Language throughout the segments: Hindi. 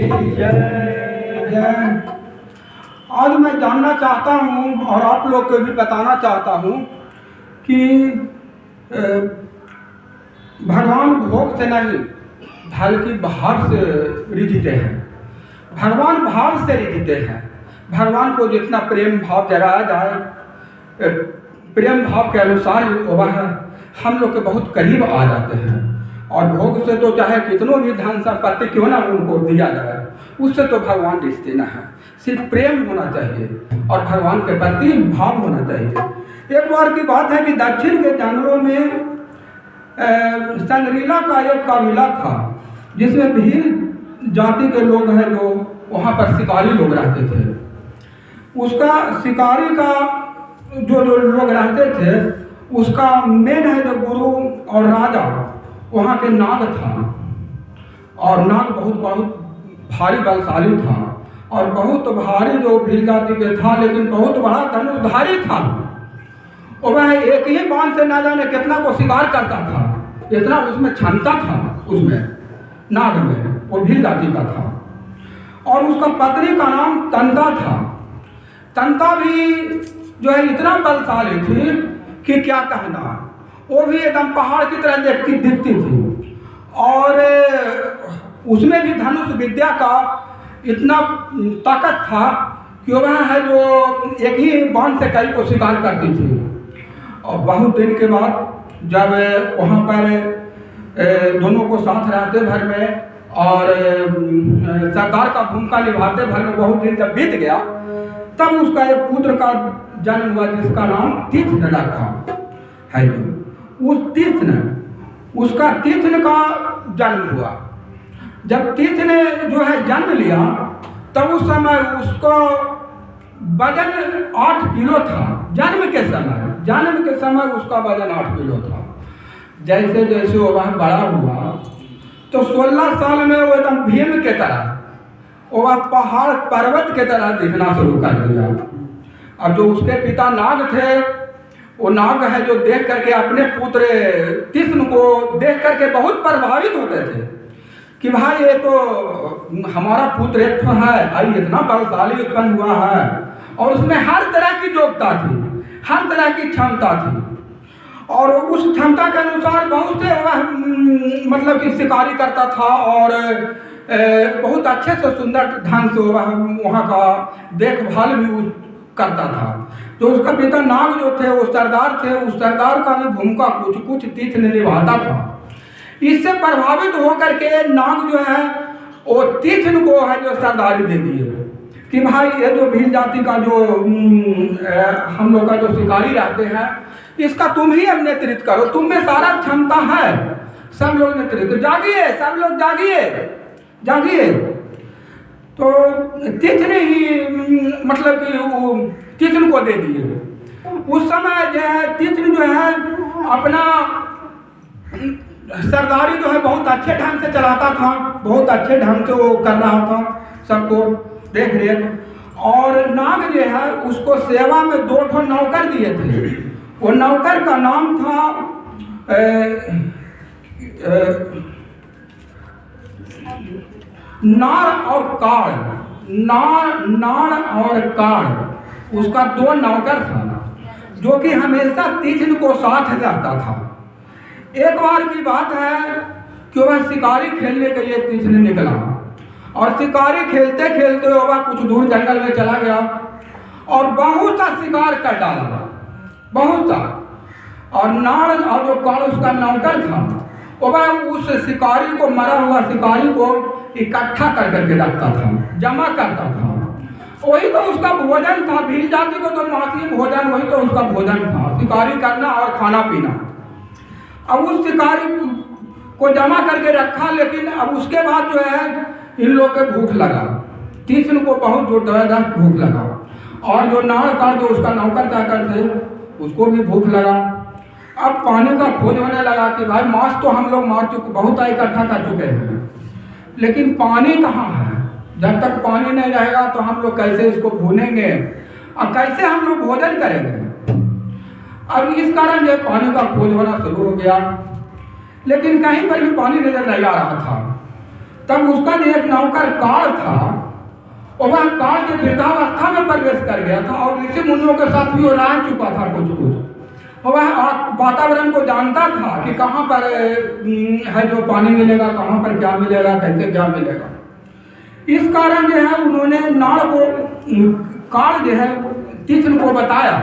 जय। आज मैं जानना चाहता हूँ और आप लोग को भी बताना चाहता हूँ कि भगवान भोग से नहीं बल्कि भाव से रिझते हैं। भगवान भाव से रिझते हैं। भगवान को जितना प्रेम भाव जगाया जाए, प्रेम भाव के अनुसार वह हम लोग के बहुत करीब आ जाते हैं। और भोग से तो चाहे कितनों भी धन संपत्ति क्यों ना उनको दिया जाए, उससे तो भगवान रिझते न है। सिर्फ प्रेम होना चाहिए और भगवान के प्रति भाव होना चाहिए। एक बार की बात है कि दक्षिण के जंगलों में संगरीला का एक कबीला था, जिसमें भील जाति के लोग हैं जो वहाँ पर शिकारी लोग रहते थे। उसका शिकारी का जो लोग रहते थे, उसका मेन है जो गुरु और राजा वहाँ के नाग था। और नाग बहुत भारी बलशाली था और बहुत भारी जो भील जाति के था, लेकिन बहुत बड़ा धनुषधारी था। और वह एक ही बाण से ना जाने कितना को शिकार करता था, इतना उसमें क्षमता था उसमें नाग में, वो भील जाति का था। और उसका पत्नी का नाम तंता था। तंता भी जो है इतना बलशाली थी कि क्या कहना, वो भी एकदम पहाड़ की तरह दिखती थी। और उसमें भी धनुष विद्या का इतना ताकत था कि वह है जो एक ही बाण से कई को शिकार करती थी। और बहुत दिन के बाद जब वहाँ पर दोनों को साथ रहते भर में और सरदार का भूमिका निभाते भर में बहुत दिन जब बीत गया, तब उसका एक पुत्र का जन्म हुआ जिसका नाम तीक्ष्ण रखा है। उस तीक्ष्ण उसका तीक्ष्ण का जन्म हुआ। जब तीक्ष्ण ने जो है जन्म लिया, तब उस समय उसको वजन 8 किलो था। जन्म के समय उसका वजन 8 किलो था। जैसे जैसे वो वह बड़ा हुआ तो 16 साल में वो एकदम भीम के तरह, वह पहाड़ पर्वत के तरह दिखना शुरू कर दिया। अब जो उसके पिता नाग थे, वो नाग है जो देख करके अपने पुत्र तीक्ष्ण को देख करके बहुत प्रभावित होते थे कि भाई ये तो हमारा पुत्र एक है, भाई इतना बलशाली उत्पन्न हुआ है और उसमें हर तरह की योग्यता थी, हर तरह की क्षमता थी। और उस क्षमता के अनुसार बहुत से वह मतलब कि शिकारी करता था और बहुत अच्छे से सुंदर ढंग से वह वहाँ का देखभाल भी करता था। तो उसका पिता नाग जो थे वो सरदार थे, उस सरदार का भी भूमिका कुछ तीक्ष्ण निभाता था। इससे प्रभावित होकर के नाग जो है वो तीक्ष्ण को है जो सरदारी दे दिए कि भाई ये जो भील जाति का जो हम लोग का जो शिकारी रहते हैं, इसका तुम ही अब नेतृत्व करो, तुम में सारा क्षमता है। सब लोग नेतृत्व, जागिए सब लोग जागिए। तो तीक्ष्ण ही मतलब कि वो तीक्ष्ण को दे दिए। उस समय जो है तीक्ष्ण जो है अपना सरदारी जो है बहुत अच्छे ढंग से चलाता था, बहुत अच्छे ढंग से वो कर रहा था सबको देख रेख। और नाग जो है उसको सेवा में 2 नौकर दिए थे। वो नौकर का नाम था नार और काड़। उसका 2 नौकर था जो कि हमेशा तीक्ष्ण को साथ रहता था। एक बार की बात है कि वह शिकारी खेलने के लिए तीक्ष्ण निकला और शिकारी खेलते खेलते वह कुछ दूर जंगल में चला गया और बहुत सा शिकार कर डाला, बहुत सा। और नाड़ और जो काड़ उसका नौकर था, वह उस शिकारी को, मरा हुआ शिकारी को इकट्ठा कर करके रखता था, जमा करता था। वही तो उसका भोजन था। भील जाति को तो मांसी भोजन, वही तो उसका भोजन था, शिकारी करना और खाना पीना। अब उस शिकारी को जमा करके रखा, लेकिन अब उसके बाद जो है इन लोग के भूख लगा, तीक्ष्ण को बहुत जबरदस्त भूख लगा। और जो नाड़ का जो उसका नौकर चाकर थे उसको भी भूख लगा। अब पानी का खोज होने लगा कि भाई मांस तो हम लोग मार चुके, बहुत इकट्ठा कर चुके हैं, लेकिन पानी कहाँ है? जब तक पानी नहीं रहेगा तो हम लोग कैसे इसको भूनेंगे और कैसे हम लोग भोजन करेंगे? अब इस कारण जो पानी का खोज होना शुरू हो गया, लेकिन कहीं पर भी पानी नजर नहीं आ रहा था। तब उसका जो एक नौकर काड़ वृद्धावस्था में प्रवेश कर गया था और ऋषि मुनियों के साथ भी वो रह चुका था कुछ। और वह वातावरण को जानता था कि कहाँ पर है जो पानी मिलेगा, कहाँ पर क्या मिलेगा, कैसे क्या मिलेगा। इस कारण जो है उन्होंने नाड़ को काल जो है तीक्ष्ण को बताया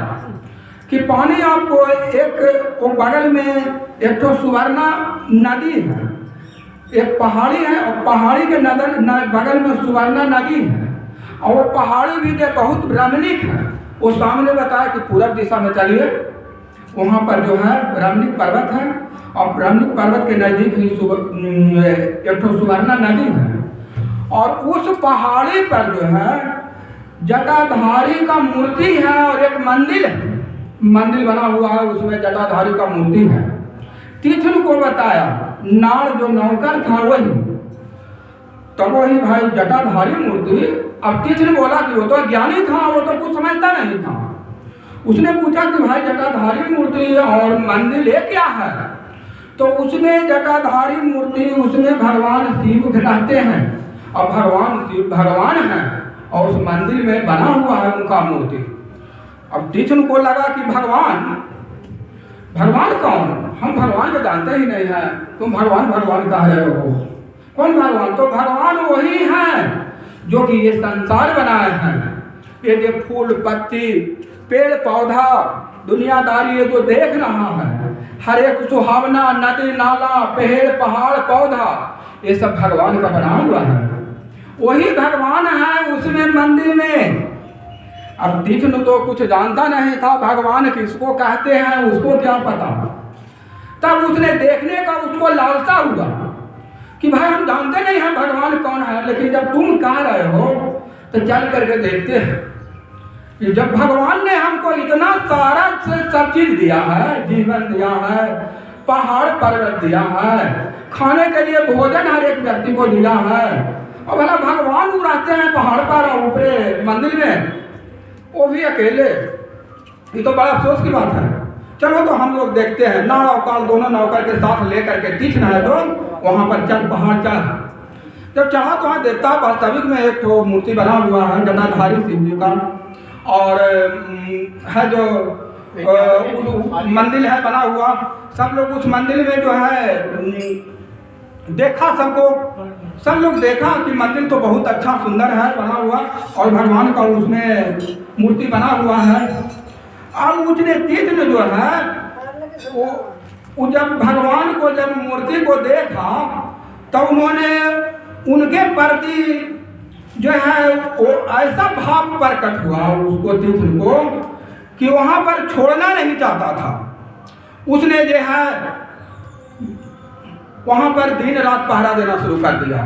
कि पानी आपको एक वो बगल में एक तो सुवर्णा नदी है, एक पहाड़ी है और पहाड़ी के बगल में सुवर्णा नदी है और वो पहाड़ी भी जो बहुत रमणीक है। वो सामने बताया कि पूरब दिशा में चलिए, वहाँ पर जो है रमणीक पर्वत है और रमणीक पर्वत के नजदीक ही एक तो सुवर्णा नदी है और उस पहाड़ी पर जो है जटाधारी का मूर्ति है और एक मंदिर है, मंदिर बना हुआ है, उसमें जटाधारी का मूर्ति है। तीक्ष्ण को बताया, नाड़ जो नौकर था वही, तब वही भाई जटाधारी मूर्ति। अब तीक्ष्ण बोला कि वो तो ज्ञानी था, वो तो कुछ समझता नहीं था। उसने पूछा कि भाई जटाधारी मूर्ति और मंदिर ये क्या है? तो उसमें जटाधारी मूर्ति, उसमें भगवान शिव रहते हैं और भगवान शिव भगवान हैं और उस मंदिर में बना हुआ है उनका मूर्ति। अब तीक्ष्ण को लगा कि भगवान कौन? हम भगवान को जानते ही नहीं है, तुम भगवान कह रहे हो। कौन भगवान? तो भगवान वही है जो कि ये संसार बनाए हैं। ये जो फूल पत्ती पेड़ पौधा दुनियादारी ये जो देख रहा है, हर एक सुहावना नदी नाला पेड़ पहाड़ पौधा, ये सब भगवान का बना हुआ है। वही भगवान है उसमें मंदिर में। अब तीक्ष्ण तो कुछ जानता नहीं था भगवान किसको कहते हैं, उसको क्या पता। तब उसने देखने का उसको लालसा हुआ कि भाई हम जानते नहीं हैं भगवान कौन है, लेकिन जब तुम कह रहे हो तो चल करके देखते हैं कि जब भगवान ने हमको इतना सारा सब चीज दिया है, जीवन दिया है, पहाड़ पर्वत दिया है, खाने के लिए भोजन हर एक व्यक्ति को दिया है, और भला भगवान वो रहते हैं पहाड़ पर और ऊपरे मंदिर में, वो भी अकेले। ये तो बड़ा अफसोस की बात है। चलो तो हम लोग देखते हैं। नाड़ और काल दोनों नौकर के साथ लेकर के तीक्ष्ण है तो वहाँ पर चल पहाड़ चढ़ा। जब चढ़ा तो वहाँ देखता वास्तविक में एक तो मूर्ति बना हुआ है जटाधारी शिव जी का, और है जो मंदिर है बना हुआ। सब लोग उस मंदिर में जो है देखा, सब लोग देखा कि मंदिर तो बहुत अच्छा सुंदर है बना हुआ और भगवान का उसमें मूर्ति बना हुआ है। और उसने तीक्ष्ण जो है वो जब भगवान को जब मूर्ति को देखा तो उन्होंने उनके प्रति जो है वो ऐसा भाव प्रकट हुआ उसको तीक्ष्ण को कि वहाँ पर छोड़ना नहीं चाहता था। उसने जो है वहाँ पर दिन रात पहरा देना शुरू कर दिया।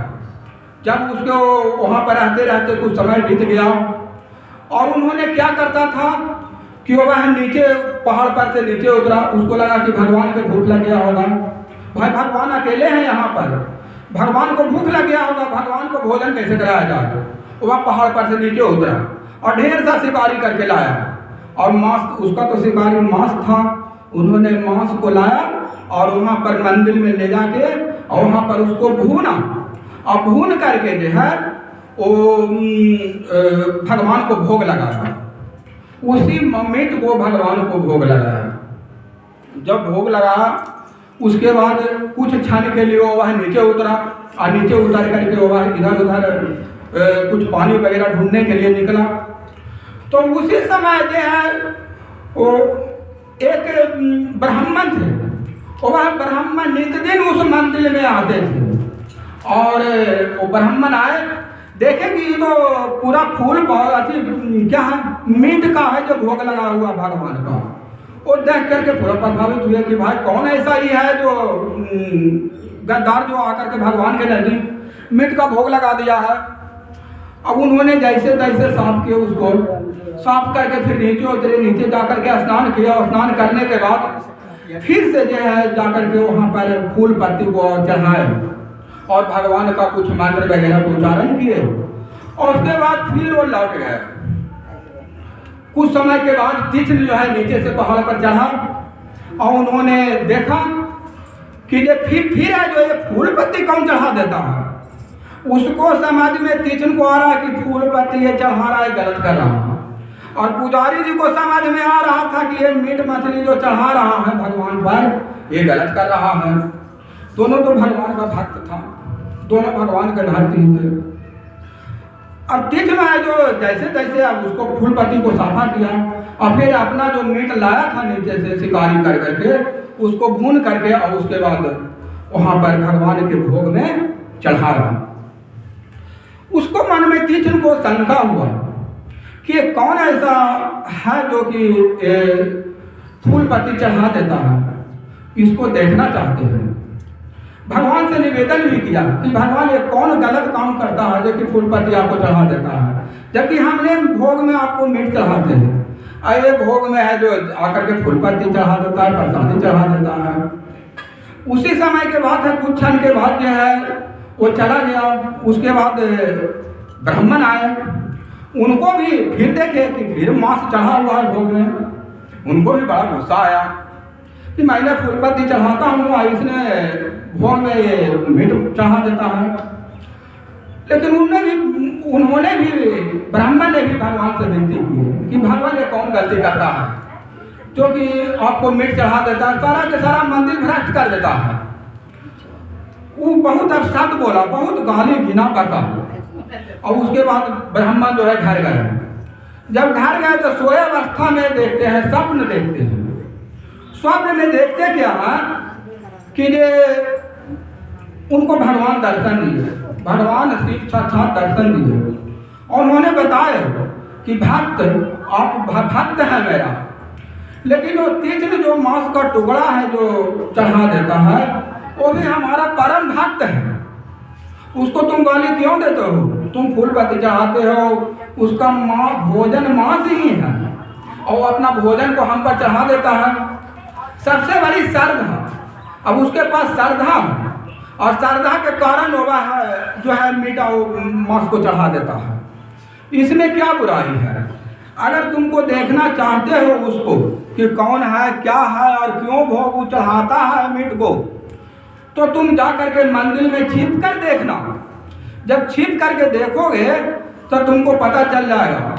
जब उसको वहाँ पर रहते रहते कुछ समय बीत गया और उन्होंने क्या करता था कि वह नीचे पहाड़ पर से नीचे उतरा। उसको लगा कि भगवान को भूख लग गया होगा, भाई भगवान अकेले हैं यहाँ पर, भगवान को भूख लग गया होगा, भगवान को भोजन कैसे कराया जाए। वह पहाड़ पर से नीचे उतरा और ढेर सा शिकारी करके लाया और मांस, उसका तो शिकारी मांस था, उन्होंने मांस को लाया और वहाँ पर मंदिर में ले जाके और वहाँ पर उसको भूना और भून करके जो है वो भगवान को भोग लगाया। उसी मीट को भगवान को भोग लगाया। जब भोग लगा उसके बाद कुछ क्षण के लिए वह नीचे उतरा और नीचे उतर करके वह इधर उधर कुछ पानी वगैरह ढूंढने के लिए निकला। तो उसी समय जो है वो एक ब्राह्मण थे, वह ब्राह्मण नित्य उस मंदिर में आते थे और वो ब्राह्मण आए, देखे कि ये तो पूरा फूल क्या है मीट का है जो भोग लगा हुआ भगवान का। वो देख करके पूरा प्रभावित हुए कि भाई कौन ऐसा ही है जो गद्दार जो आकर के भगवान के नजदीक मीट का भोग लगा दिया है। अब उन्होंने जैसे तैसे साफ किया, उसको साफ करके फिर नीचे उतरे, नीचे जाकर के स्नान किया और स्नान करने के बाद फिर से जो है जाकर के वहाँ पर फूल पत्ती को चढ़ाए और भगवान का कुछ मंत्र वगैरह को उच्चारण किए और उसके बाद फिर वो लौट गए। कुछ समय के बाद तीक्ष्ण जो है नीचे से पहाड़ पर चढ़ा और उन्होंने देखा कि ये फिर है जो ये फूल पत्ती कौन चढ़ा देता है। उसको समझ में तीक्ष्ण को आ रहा है कि फूल पत्ती ये चढ़ा रहा है, गलत कर रहा है। और पुजारी जी को समझ में आ रहा था कि ये मीट मछली जो चढ़ा रहा है भगवान पर, ये गलत कर रहा है। दोनों तो भगवान का भक्त था, दोनों भगवान के भक्ति थे। अब तीक्ष्ण है जो जैसे तैसे अब उसको फूल पत्ती को साफा किया और फिर अपना जो मीट लाया था नीचे से शिकारी कर करके उसको भून करके और उसके बाद वहां पर भगवान के भोग में चढ़ा रहा। उसको मन में तीक्ष्ण को शंका हुआ कि कौन ऐसा है जो कि फूल पत्ती चढ़ा देता है, इसको देखना चाहते हैं। भगवान से निवेदन भी किया कि भगवान ये कौन गलत काम करता है जो कि फूल पत्ती आपको चढ़ा देता है, जबकि हमने भोग में आपको मीट चढ़ाते हैं, और ये भोग में है जो आकर के फूल पत्ती चढ़ा देता है, प्रसादी चढ़ा देता है। उसी समय के बाद है, कुछ क्षण के बाद जो है वो चला गया। उसके बाद ब्राह्मण आए, उनको भी फिर देखे कि फिर मांस चढ़ा हुआ है भोग में। उनको भी बड़ा गुस्सा आया कि मैंने फूल पत्ती चढ़ाता हूँ और इसने भोग में ये मीट चढ़ा देता है। लेकिन उन्होंने भी ब्राह्मण ने भी भगवान से विनती की कि भगवान ये कौन गलती करता है जो कि आपको मीट चढ़ा देता है, सारा के सारा मंदिर भ्रष्ट कर देता है। वो बहुत अपशब्द बोला, बहुत गाली घिना पका। और उसके बाद ब्राह्मण जो है घर गए। जब घर गए तो सोए अवस्था में देखते हैं, स्वप्न देखते हैं। स्वप्न में देखते क्या है कि ये उनको भगवान दर्शन दिए, भगवान शिव साक्षात दर्शन दिए और उन्होंने बताया कि भक्त आप भक्त है मेरा, लेकिन वो तीक्ष्ण जो मांस का टुकड़ा है जो चढ़ा देता है वो भी हमारा परम भक्त है। उसको तुम गाली क्यों देते हो? तुम फूल पत्ती चढ़ाते हो, उसका भोजन मांस ही है और अपना भोजन को हम पर चढ़ा देता है। सबसे बड़ी श्रद्धा, अब उसके पास श्रद्धा और श्रद्धा के कारण वह है जो है मीठा मांस को चढ़ा देता है। इसमें क्या बुराई है? अगर तुमको देखना चाहते हो उसको कि कौन है, क्या है और क्यों भोग चढ़ाता है मीट को, तो तुम जा करके मंदिर में छिप कर देखना। जब छिप करके देखोगे तो तुमको पता चल जाएगा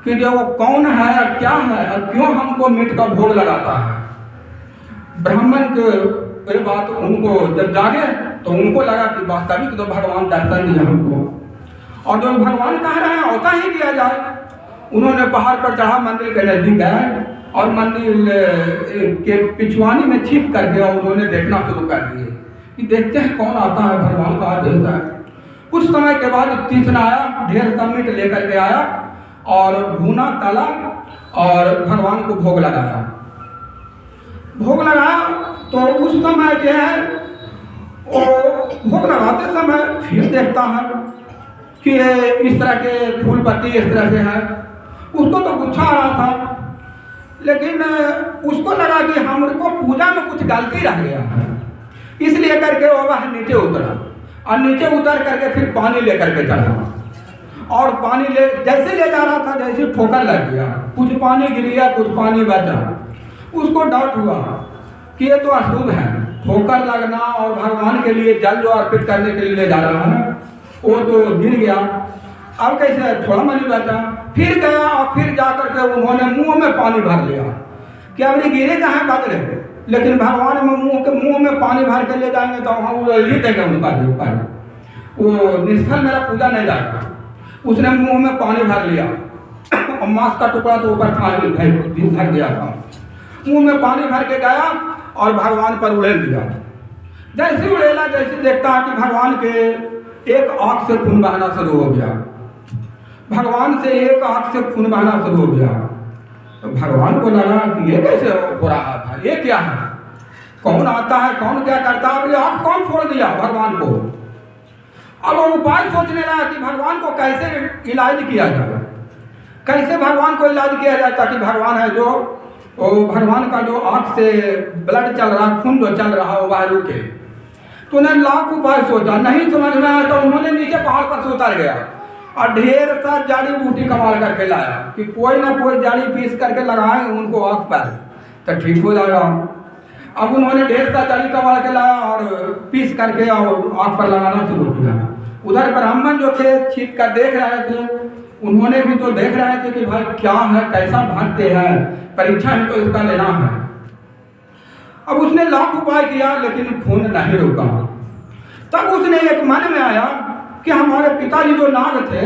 कि जो वो कौन है, क्या है और क्यों हमको मीट का भोग लगाता है। ब्राह्मण के बात उनको जब जागे तो उनको लगा कि वास्तविक तो भगवान दर्शन दिया हमको और जो भगवान कह रहे हैं वैसा ही किया जाए। उन्होंने पहाड़ पर चढ़ा, मंदिर के नजदीक गए और मंदिर के पिछवानी में छिप करके और उन्होंने देखना शुरू कर दिए कि देखते हैं कौन आता है, भगवान का आदेश है। कुछ समय के बाद तीक्ष्ण आया, ढेर सा मीट लेकर के आया और भुना तला और भगवान को भोग लगाया। भोग लगाया तो उस समय जो है वो भोग लगाते समय फिर देखता है कि इस तरह के फूल पत्ती इस तरह से है। उसको तो गुस्सा आ रहा था, लेकिन उसको लगा कि हमको पूजा में कुछ गलती रह गया है, इसलिए करके वो वह नीचे उतरा और नीचे उतर करके फिर पानी लेकर के चढ़ा और पानी ले जैसे ले जा रहा था जैसे ठोकर लग गया, कुछ पानी गिर गया, कुछ पानी बचा। उसको डाउट हुआ कि ये तो अशुभ है, ठोकर लगना और भगवान के लिए जल जो अर्पित करने के लिए ले जा रहा है वो तो गिर गया, अब कैसे थोड़ा मनी बचा। फिर गया और फिर जाकर के उन्होंने मुंह में पानी भर लिया कि अब ये गिरे कहाँ बदले, लेकिन भगवान में मुंह में पानी भर के ले जाएंगे तो हम ही देंगे उनका ऊपर, वो निष्फल मेरा पूजा नहीं जाएगा। उसने मुंह में पानी भर लिया और मांस का टुकड़ा तो ऊपर भर गया था, मुंह में पानी भर के गया और भगवान पर उड़ेल दिया। जैसे उड़ेला जैसे देखता है कि भगवान के एक आंख से खून बहना शुरू हो गया, भगवान से एक आंख से खून बहना शुरू हो गया। तो भगवान को लगा कि ये कैसे हो रहा था, ये क्या है, कौन आता है, कौन क्या करता है, ये आंख कौन फोड़ दिया भगवान को। अब वो उपाय सोचने लगा कि भगवान को कैसे इलाज किया जाए, कैसे भगवान को इलाज किया जाए ताकि भगवान है जो भगवान का जो आंख से ब्लड चल रहा, खून जो चल रहा है वह रुके। तो उन्होंने लाख उपाय सोचा, नहीं समझ में आया तो उन्होंने नीचे पहाड़ पर से उतर गया और ढेर सा जड़ी बूटी कमाल करके लाया कि कोई ना कोई जड़ी पीस करके लगाए उनको आंख पर तो ठीक हो जाएगा। अब उन्होंने ढेर सा जड़ी कमाल के लाया और पीस करके और आंख पर लगाना शुरू किया। उधर ब्राह्मण जो थे छिप कर देख रहे थे, उन्होंने भी तो देख रहे थे कि भाई क्या है, कैसा भागते हैं, परीक्षा है तो इसका लेना है। अब उसने लाख उपाय किया लेकिन खून नहीं रुका। तब उसने एक मन में आया कि हमारे पिताजी जो नाग थे,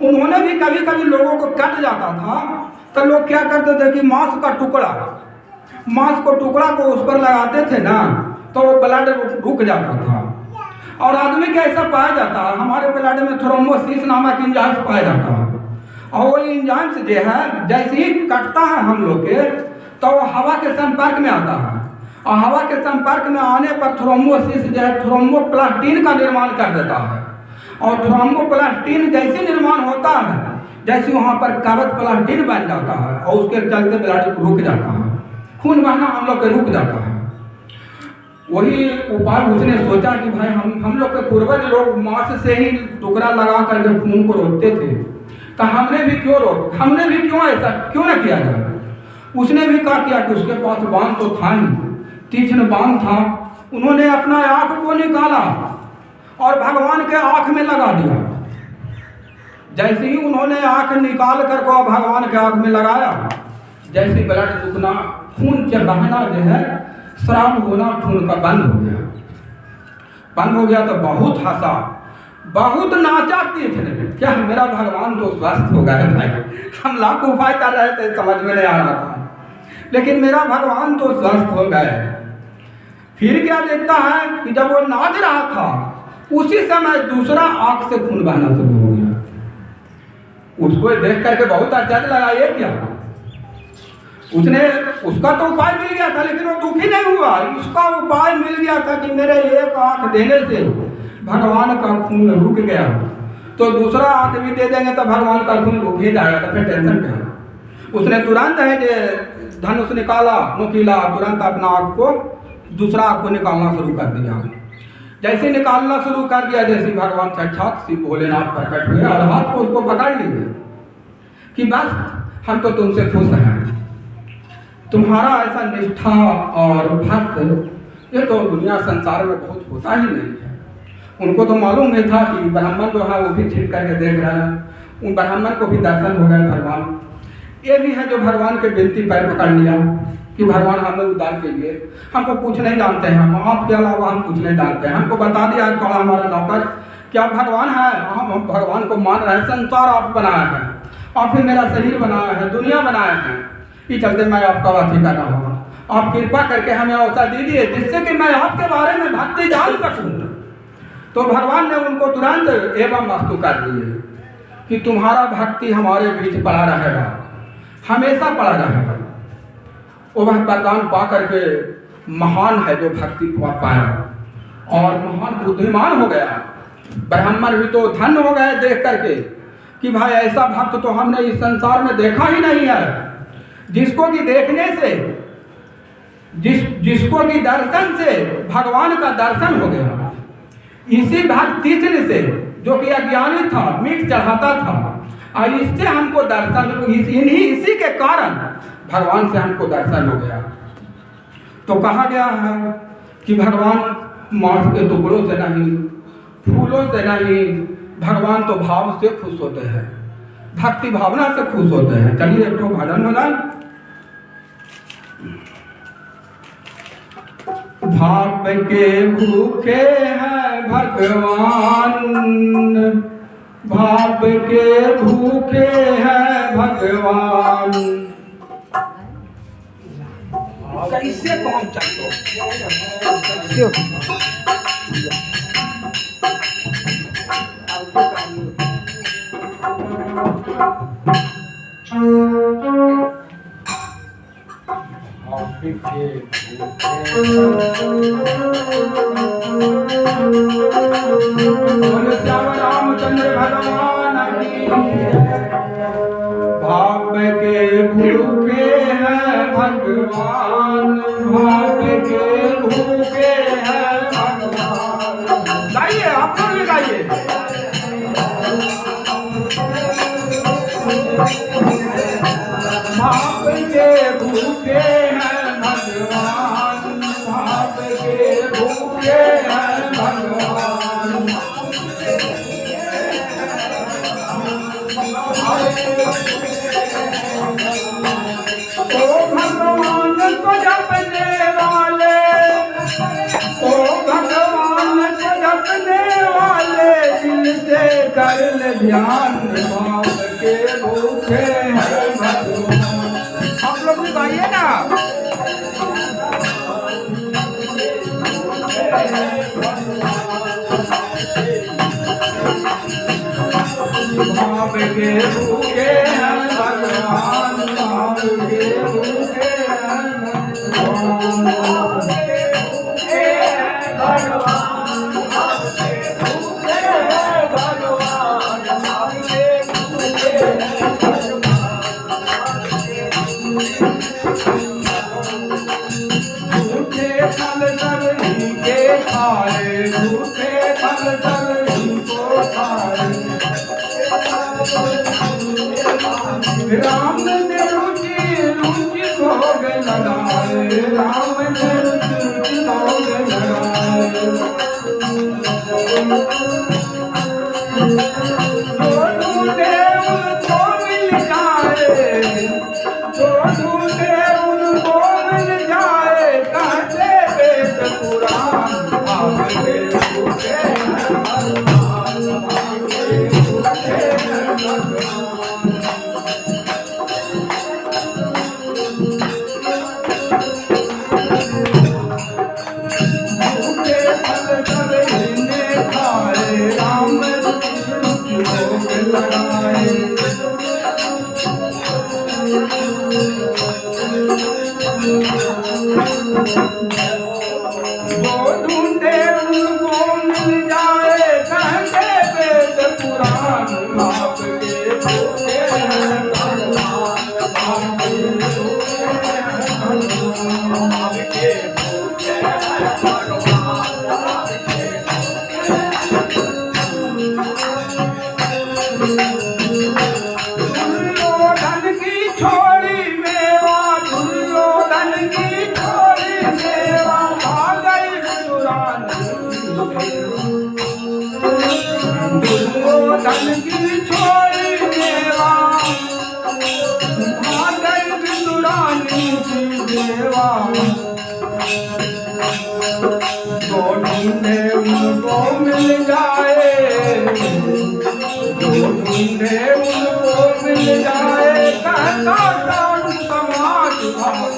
उन्होंने भी कभी कभी लोगों को कट जाता था तो लोग क्या करते थे कि मांस का टुकड़ा को उस पर लगाते थे ना, तो वो ब्लड रुक जाता था। और आदमी का ऐसा पाया जाता है, हमारे ब्लड में थ्रोम्बोसिस नामक एंजाइम पाया जाता है, और वो एंजाइम जो है जैसे ही कटता है हम लोग के, तो वो हवा के संपर्क में आता है, और हवा के संपर्क में आने पर थ्रोम्बोसिस जो है थ्रोम्बोप्लास्टिन का निर्माण कर देता है। और थ्रोम्बोप्लास्टिन जैसे निर्माण होता है, जैसे वहाँ पर कागज प्लास्टिन बन जाता है, और उसके चलते ब्लड रुक जाता है, खून बहना हम लोग के रुक जाता है। वही उपाय उसने सोचा कि भाई हम लोग के पूर्वज लोग मांस से ही टुकड़ा लगा करके खून को रोकते थे, तो हमने भी क्यों ऐसा क्यों न किया जाए। उसने भी क्या किया कि उसके पास बाण तो था ही, तीक्ष्ण बाण था। उन्होंने अपना आँख को निकाला और भगवान के आँख में लगा दिया। जैसे ही उन्होंने आँख निकाल कर को भगवान के आँख में लगाया, जैसे ब्लड रुकना, खून के बहना जो है, श्राप होना खून का बंद हो गया। तो बहुत हंसा, बहुत नाचा तीर्थ ने, क्या मेरा भगवान तो स्वस्थ हो गया भाई, हम लाख उपाय कर रहे थे समझ में नहीं आ रहा था, लेकिन मेरा भगवान तो स्वस्थ हो गए। फिर क्या देखता है कि जब वो नाच रहा था, उसी समय दूसरा आंख से खून बहना शुरू हो गया। उसको देख करके बहुत आश्चर्य लगा, ये क्या। उसका तो उपाय मिल गया था, लेकिन वो दुखी नहीं हुआ। उसका उपाय मिल गया था कि मेरे एक आंख देने से भगवान का खून रुक गया, तो दूसरा आंख भी दे देंगे तो भगवान का खून रुक ही जाएगा, तो फिर टेंशन क्या। उसने तुरंत है कि धनुष निकाला, नुकीला, तुरंत अपना आंख को, दूसरा आंख को निकालना शुरू कर दिया। जैसे निकालना शुरू कर दिया, जैसे भगवान साक्षात शिव भोलेनाथ प्रकट हुए और हाथ को उसको पकड़ लिए कि बस हम तो तुमसे खुश हैं, तुम्हारा ऐसा निष्ठा और भक्त ये तो दुनिया संसार में बहुत होता ही नहीं है। उनको तो मालूम नहीं था कि ब्राह्मण जो है वो भी छिप करके देख रहे हैं, उन ब्राह्मण को भी दर्शन हो गए भगवान। ये भी है जो भगवान के विनती पैर पकड़ लिया कि भगवान हमें उद्धार कीजिए, हमको कुछ नहीं जानते हैं, हम आपके अलावा हम कुछ नहीं जानते हैं। हमको बता दिया कौन हमारा नौकर, क्या भगवान है, हम भगवान को मान रहे हैं, संसार आप बनाया है, आप ही मेरा शरीर बनाया है, दुनिया बनाया है, ये चलते मैं आपका वाची कर रहा हूँ, आप कृपा करके हमें अवसर दीजिए जिससे कि मैं आपके बारे में भक्ति जान सकूँ। तो भगवान ने उनको तुरंत एवं वस्तु कर दिए कि तुम्हारा भक्ति हमारे बीच पड़ा रहेगा, हमेशा पड़ा रहेगा। वो वह वरदान पा करके महान है जो भक्ति पाया और महान बुद्धिमान हो गया। ब्राह्मण भी तो धन्य हो गए देख करके कि भाई ऐसा भक्त तो हमने इस संसार में देखा ही नहीं है, जिसको कि देखने से जिसको कि दर्शन से भगवान का दर्शन हो गया। इसी भक्ति से जो कि अज्ञानी था, मीट चढ़ाता था, और इससे हमको दर्शन, इसी के कारण भगवान से हमको दर्शन हो गया। तो कहा गया है कि भगवान मांस के टुकड़ों से नहीं, फूलों से नहीं, भगवान तो भाव से खुश होते हैं, भक्ति भावना से खुश होते हैं। चलिए एक तो भजन हो जाए। भाव के भूखे हैं भगवान, भाव के भूखे हैं भगवान, कैसे कौन चलो रामचंद्र भगवान की भाव के भूखे हैं भगवान, भाव के भूखे हैं भगवान। गाइए, आप लोग भी गाइए। भाव के भूखे हैं भगवान, भाव के भूखे हैं भगवान। ओ भगवान को जपने वाले, ओ भगवान को जपने वाले, दिल से कर ले ध्यान, बाप के भूखे हैं भगवान। आप लोग भी गाइए ना। बाप के भूखे हैं भगवान, बाप के भूखे हैं भगवान, झूठे फल सब के खाए, झूठे फल सब को खाए। राम ने रुचि रुचि भोग लगाए, राम ने रुचि रुचि भोग लगाए। जो ढूंढे उनको मिल जाए, जो ढूंढे उनको मिल जाए, कहते वेद पुराण, आपके भूखे हैं भगवान, आपके भूखे हैं भगवान। जो ढूंढे उनको मिल जाए, कहते वेद पुराण, आपके भूखे हैं भगवान, आपके भूखे हैं भगवान, आपके भूखे हैं भगवान, आपके दुर्योधन की छोड़ी मेवा, दुर्योधन की छोड़ी मेवा, आ गई विदुरानी। दुर्योधन की छोड़ी मेवा, आ गई विदुरानी की देवा। जो ढूंढे उनको मिल जाए, जो ढूंढे उनको मिल जाए, कहता दान समाज भाग।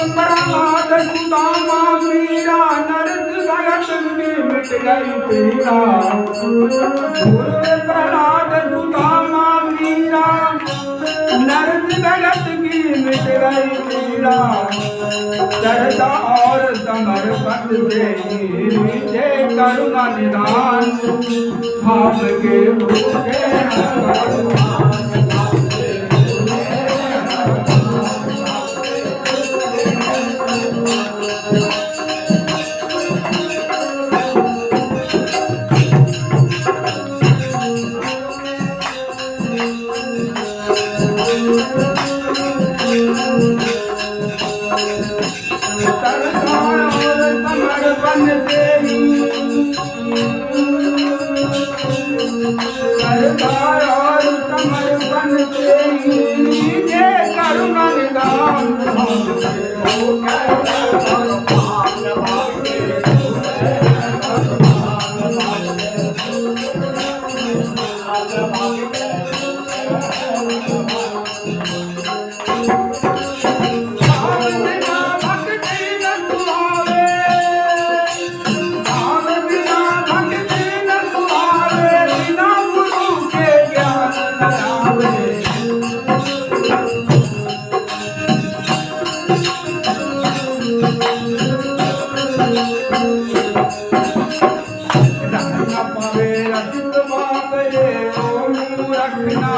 प्रहलाद सुदामा मीरा, नरक भगत की मिट गई पीड़ा। प्रहलाद सुदामा मीरा, नरक भगत की मिट गई पीड़ा। श्रद्धा और समर्पण से नीचे करुणा निदान, भाव के भूखे हैं भगवान। रखना